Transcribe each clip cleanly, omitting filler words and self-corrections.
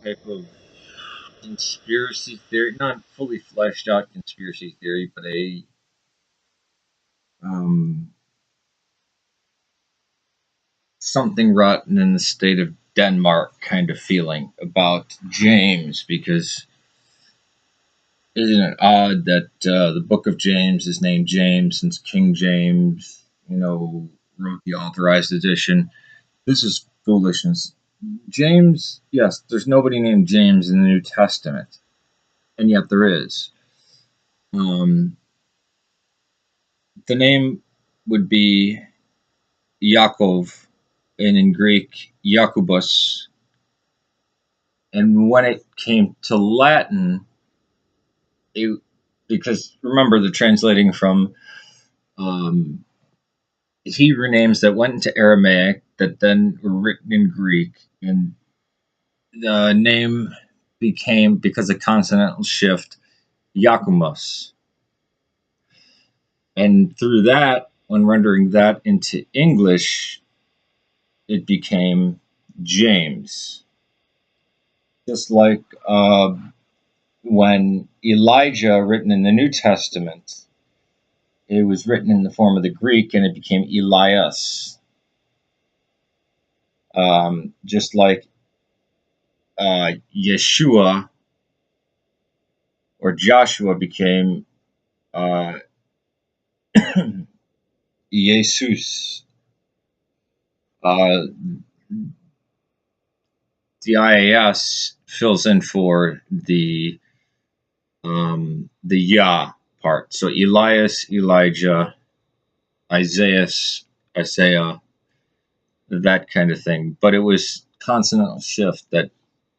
type of conspiracy theory, not fully fleshed out conspiracy theory, but a um, something rotten in the state of Denmark kind of feeling about James, because isn't it odd that the book of James is named James since King James, wrote the authorized edition? This is foolishness. James, yes, there's nobody named James in the New Testament, and yet there is. Um, the name would be Yaakov, and in Greek, Jakubus. And when it came to Latin, it, because remember, they're translating from um, Hebrew names that went into Aramaic that then were written in Greek, and the name became, because of consonantal shift, Yakumus. And through that, when rendering that into English, it became James. Just like when Elijah, written in the New Testament, it was written in the form of the Greek and it became Elias. Just like Yeshua or Joshua became Jesus. The IAS fills in for the Yah part. So Elias, Elijah, Isaiah, that kind of thing. But it was consonantal shift that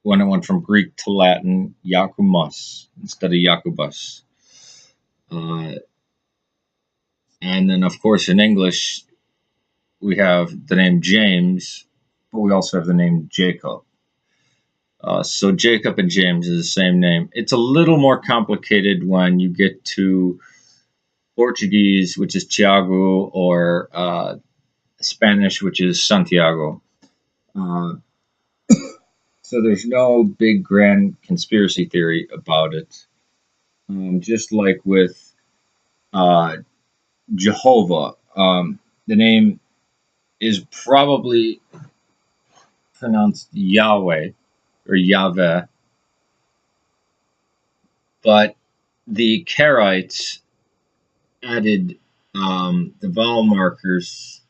when it went from Greek to Latin, Yakumus instead of Jakubus. And then, of course, in English, we have the name James, but we also have the name Jacob. So Jacob and James is the same name. It's a little more complicated when you get to Portuguese, which is Tiago, or Spanish, which is Santiago. So there's no big grand conspiracy theory about it. Just like with Jehovah, the name is probably pronounced Yahweh or Yahweh, but the Karaites added the vowel markers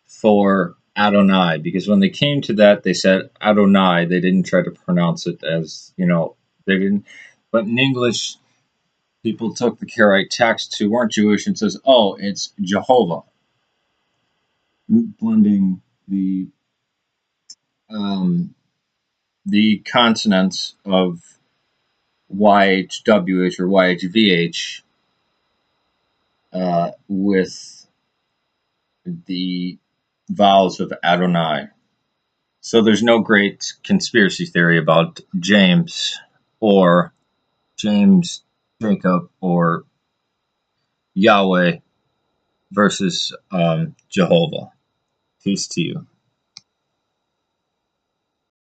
for Adonai, because when they came to that, they said Adonai. They didn't try to pronounce it as, they didn't. But in English, people took the Karaite text who weren't Jewish and says, oh, it's Jehovah, blending um, the consonants of YHWH or YHVH with the vowels of Adonai. So there's no great conspiracy theory about James or James, Jacob, or Yahweh versus Jehovah. Peace to you.